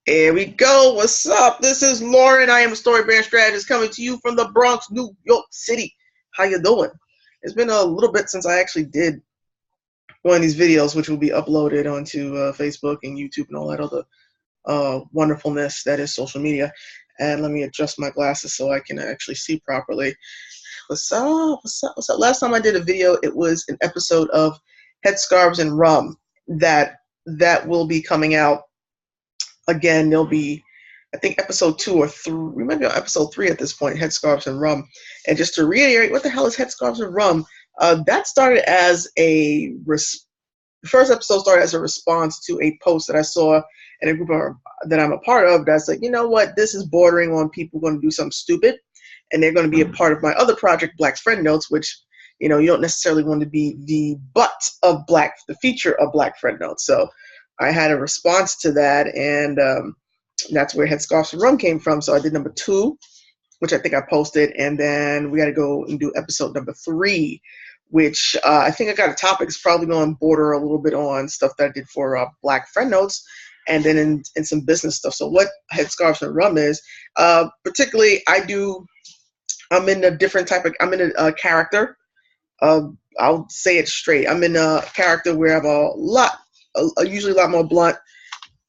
Here we go. What's up? This is Lauren. I am a story brand strategist coming to you from the Bronx, New York City. How you doing? It's been a little bit since I actually did one of these videos, which will be uploaded onto Facebook and YouTube and all that other wonderfulness that is social media. And let me adjust my glasses so I can actually see properly. What's up? What's up? What's up? Last time I did a video, it was an episode of Headscarves and Rum that will be coming out. Again, there'll be, I think, episode 2 or 3. We might be on episode 3 at this point, Headscarves and Rum. And just to reiterate, what the hell is Headscarves and Rum? That started as the first episode started as a response to a post that I saw in a group that I'm a part of that's like, you know what, this is bordering on people going to do something stupid, and they're going to be a part of my other project, Black's Friend Notes, which, you know, you don't necessarily want to be the butt of the feature of Black Friend Notes. So I had a response to that, and that's where Headscarves and Rum came from. So I did number 2, which I think I posted, and then we got to go and do episode number 3, which I think I got a topic. It's probably going to border a little bit on stuff that I did for Black Friend Notes, and then in some business stuff. So what Headscarves and Rum is, particularly I'm in a different type of, I'm in a character. I'll say it straight. I'm in a character where I have usually a lot more blunt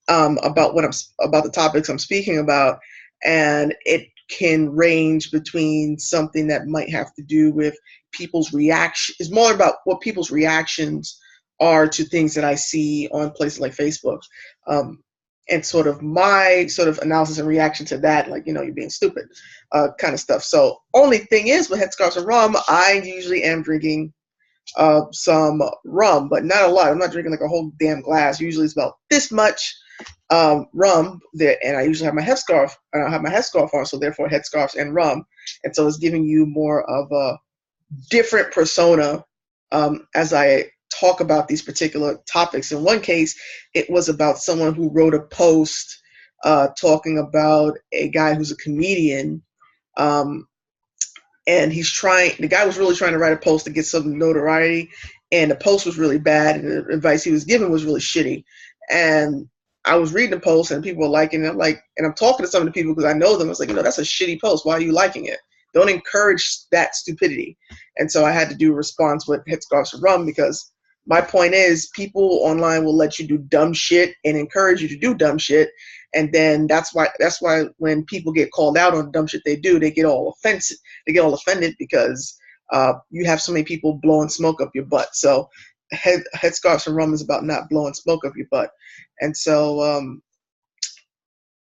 about the topics I'm speaking about, and it can range between something that might have to do with people's reaction. It's more about what people's reactions are to things that I see on places like Facebook, and sort of my sort of analysis and reaction to that, like, you know, you're being stupid, kind of stuff. So only thing is, with Headscarves and Rum, I usually am drinking some rum, but not a lot. I'm not drinking like a whole damn glass. Usually it's about this much rum there, and I usually have my headscarf. I don't have my headscarf on, so therefore Headscarves and Rum. And so it's giving you more of a different persona as I talk about these particular topics. In one case, it was about someone who wrote a post talking about a guy who's a comedian. And the guy was really trying to write a post to get some notoriety, and the post was really bad, and the advice he was giving was really shitty. And I was reading the post, and people were liking it. And I'm talking to some of the people because I know them. I was like, you know, that's a shitty post. Why are you liking it? Don't encourage that stupidity. And so I had to do a response with Headscarves and Rum, because my point is, people online will let you do dumb shit and encourage you to do dumb shit. And then that's why when people get called out on the dumb shit they do, they get all offensive. They get all offended because you have so many people blowing smoke up your butt. So Headscarves and Rum is about not blowing smoke up your butt. And so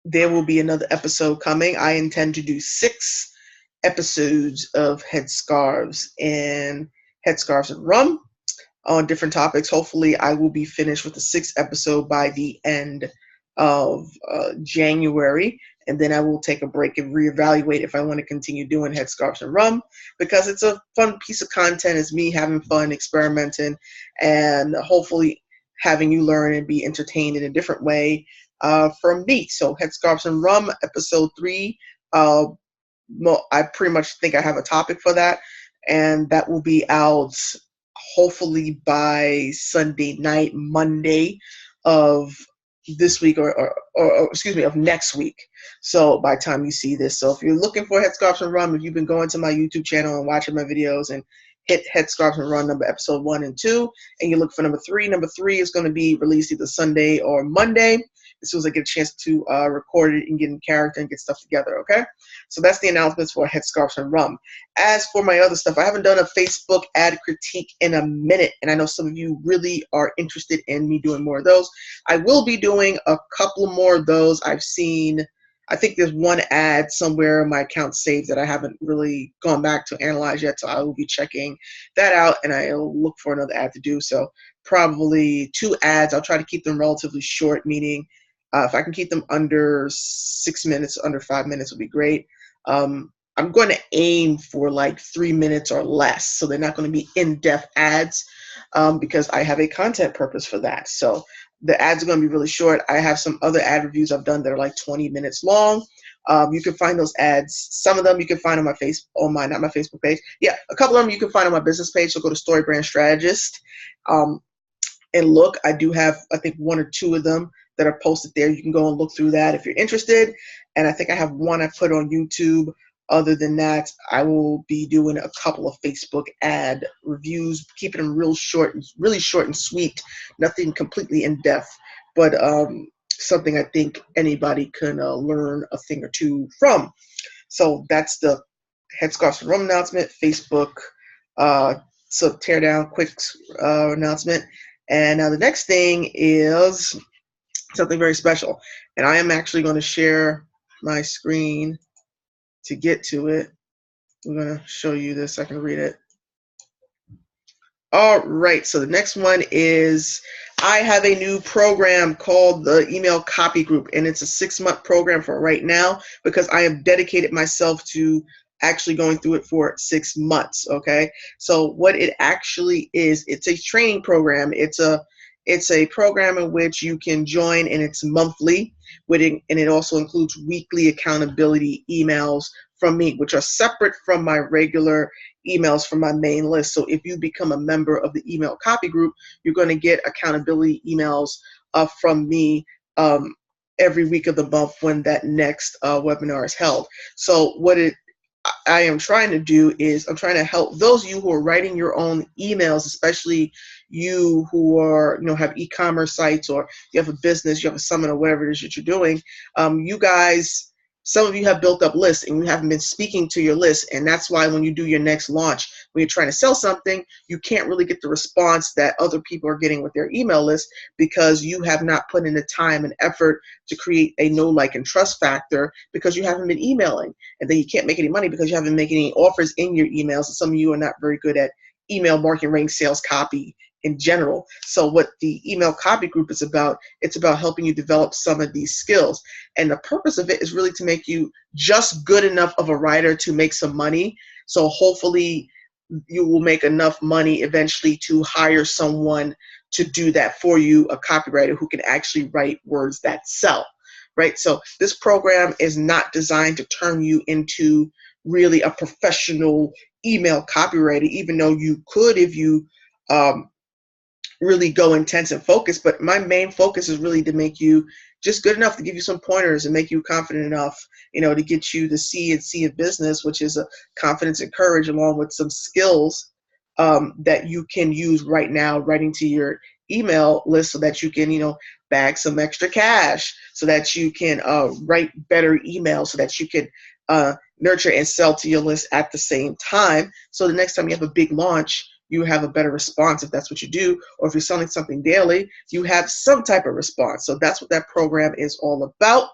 there will be another episode coming. I intend to do 6 episodes of Headscarves and Rum on different topics. Hopefully I will be finished with the 6th episode by the end of January, and then I will take a break and reevaluate if I want to continue doing Headscarves and Rum, because it's a fun piece of content. It's me having fun, experimenting, and hopefully having you learn and be entertained in a different way from me. So Headscarves and Rum, episode 3, I pretty much think I have a topic for that, and that will be out hopefully by Sunday night, Monday of this week, or excuse me, of next week. So by the time you see this, so if you're looking for Headscarves and Rum, if you've been going to my YouTube channel and watching my videos and hit Headscarves and Rum episode 1 and 2, and you look for number 3 is going to be released either Sunday or Monday, as soon as I get a chance to record it and get in character and get stuff together, okay? So that's the announcements for Headscarves and Rum. As for my other stuff, I haven't done a Facebook ad critique in a minute, and I know some of you really are interested in me doing more of those. I will be doing a couple more of those. I think there's one ad somewhere in my account saved that I haven't really gone back to analyze yet, so I will be checking that out, and I'll look for another ad to do. So probably 2 ads. I'll try to keep them relatively short, meaning if I can keep them under 6 minutes, under 5 minutes would be great. I'm going to aim for like 3 minutes or less, so they're not going to be in-depth ads, because I have a content purpose for that. So the ads are going to be really short. I have some other ad reviews I've done that are like 20 minutes long. You can find those ads. Some of them you can find on not my Facebook page. Yeah, a couple of them you can find on my business page. So go to Story Brand Strategist and look. I do have, I think, 1 or 2 of them that are posted there. You can go and look through that if you're interested. And I think I have one I put on YouTube. Other than that, I will be doing a couple of Facebook ad reviews, keeping them really short and sweet, nothing completely in depth, but something I think anybody can learn a thing or two from. So that's the Headscarves from Rome announcement, Facebook. So tear down quick announcement. And now the next thing is something very special. And I am actually going to share my screen to get to it. I'm going to show you this. I can read it. All right. So the next one is I have a new program called the Email Copy Group, and it's a 6-month program for right now because I have dedicated myself to actually going through it for 6 months. Okay. So what it actually is, it's a training program. It's a program in which you can join, and it's monthly, and it also includes weekly accountability emails from me, which are separate from my regular emails from my main list. So if you become a member of the Email Copy Group, you're going to get accountability emails from me every week of the month when that next webinar is held. So what I am trying to do is I'm trying to help those of you who are writing your own emails, especially you who are, have e-commerce sites, or you have a business, you have a summit, or whatever it is that you're doing. You guys, some of you have built up lists and you haven't been speaking to your list. And that's why when you do your next launch, when you're trying to sell something, you can't really get the response that other people are getting with their email list because you have not put in the time and effort to create a know, like, and trust factor because you haven't been emailing. And then you can't make any money because you haven't made any offers in your emails. And some of you are not very good at email marketing, rank, sales, copy in general. So what the Email Copy Group is about, it's about helping you develop some of these skills. And the purpose of it is really to make you just good enough of a writer to make some money. So hopefully you will make enough money eventually to hire someone to do that for you, a copywriter who can actually write words that sell, right? So this program is not designed to turn you into really a professional email copywriter, even though you could if you really go intense and focus. But my main focus is really to make you just good enough to give you some pointers and make you confident enough, to get you the C and C of business, which is a confidence and courage, along with some skills that you can use right now, writing to your email list so that you can, bag some extra cash, so that you can write better emails, so that you can nurture and sell to your list at the same time. So the next time you have a big launch, you have a better response if that's what you do, or if you're selling something daily, you have some type of response. So that's what that program is all about.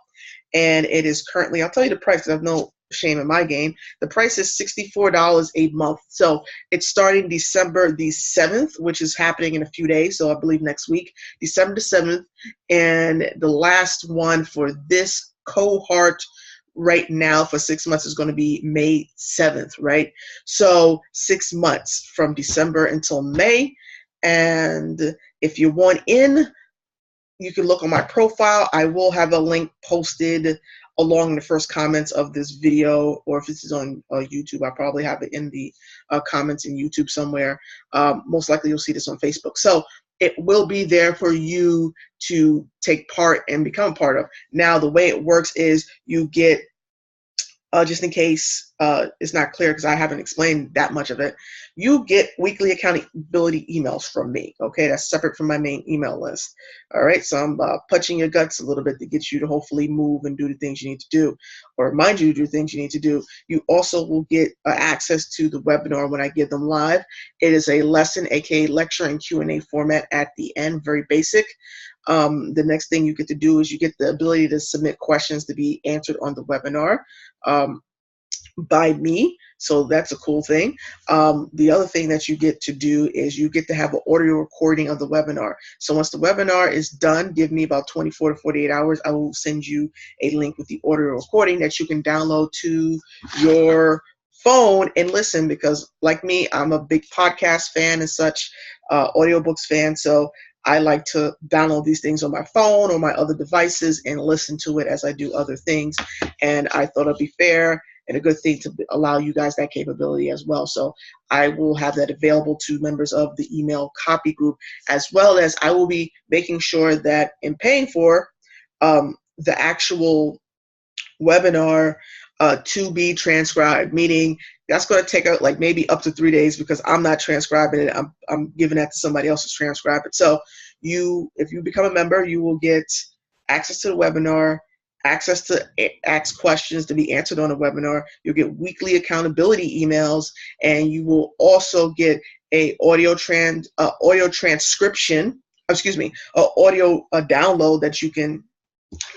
And it is currently, I'll tell you the price because I have no shame in my game. The price is $64 a month. So it's starting December the 7th, which is happening in a few days. So I believe next week, December the 7th. And the last one for this cohort right now for 6 months is going to be May 7th, right? So 6 months from December until May. And if you want in, you can look on my profile. I will have a link posted along the first comments of this video, or if this is on YouTube, I probably have it in the comments in YouTube somewhere. Most likely you'll see this on Facebook. So it will be there for you to take part and become a part of. Now, the way it works is you get, just in case it's not clear because I haven't explained that much of it, you get weekly accountability emails from me, okay? That's separate from my main email list, all right? So I'm punching your guts a little bit to get you to hopefully move and do the things you need to do, or remind you to do things you need to do. You also will get access to the webinar when I give them live. It is a lesson, aka lecture and Q&A format at the end, very basic. The next thing you get to do is you get the ability to submit questions to be answered on the webinar by me. So that's a cool thing. The other thing that you get to do is you get to have an audio recording of the webinar. So once the webinar is done, give me about 24 to 48 hours, I will send you a link with the audio recording that you can download to your phone and listen, because like me, I'm a big podcast fan and such, audiobooks fan. So I like to download these things on my phone or my other devices and listen to it as I do other things. And I thought it'd be fair and a good thing to allow you guys that capability as well. So I will have that available to members of the email copy group, as well as I will be making sure that in paying for the actual webinar to be transcribed, meaning that's going to take out like maybe up to 3 days because I'm not transcribing it. I'm giving that to somebody else to transcribe it. So if you become a member, you will get access to the webinar, access to ask questions to be answered on the webinar. You'll get weekly accountability emails, and you will also get a audio transcription. Excuse me, a download that you can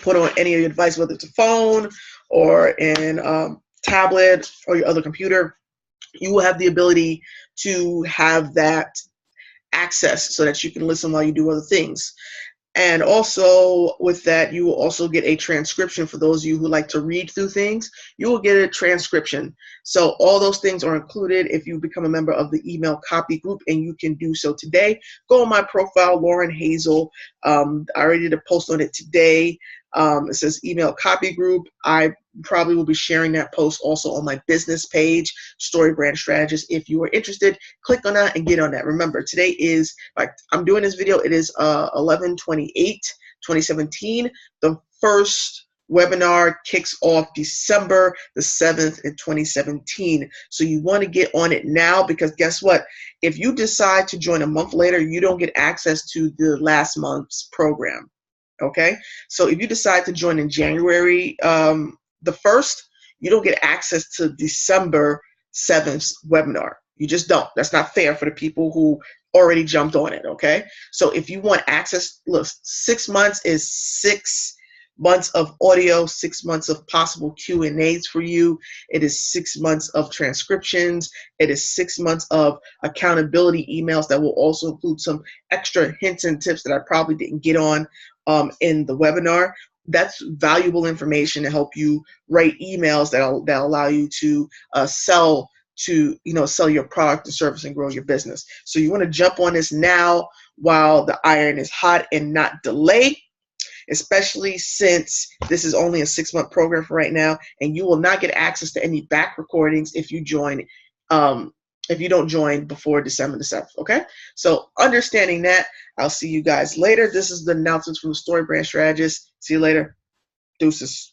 put on any of your device, whether it's a phone or in tablet or your other computer. You will have the ability to have that access so that you can listen while you do other things. And also with that, you will also get a transcription for those of you who like to read through things. You will get a transcription. So all those things are included if you become a member of the email copy group, and you can do so today. Go on my profile, Lauren Hazel. I already did a post on it today. It says email copy group. I probably will be sharing that post also on my business page, Story Brand Strategist. If you are interested, click on that and get on that. Remember, today is, like, I'm doing this video, it is 11/28/2017. The first webinar kicks off December the 7th in 2017. So you want to get on it now, because guess what? If you decide to join a month later, you don't get access to the last month's program. Okay, so if you decide to join in January the 1st, you don't get access to December 7th webinar. You just don't. That's not fair for the people who already jumped on it. Okay, so if you want access, look, 6 months is 6 months of audio, 6 months of possible Q&As for you. It is 6 months of transcriptions. It is 6 months of accountability emails that will also include some extra hints and tips that I probably didn't get on in the webinar. That's valuable information to help you write emails that allow you to sell your product and service and grow your business. So you want to jump on this now while the iron is hot and not delay, especially since this is only a 6-month program for right now, and you will not get access to any back recordings if you join. If you don't join before December the 7th, okay? So understanding that, I'll see you guys later. This is the announcements from the Story Brand Strategist. See you later. Deuces.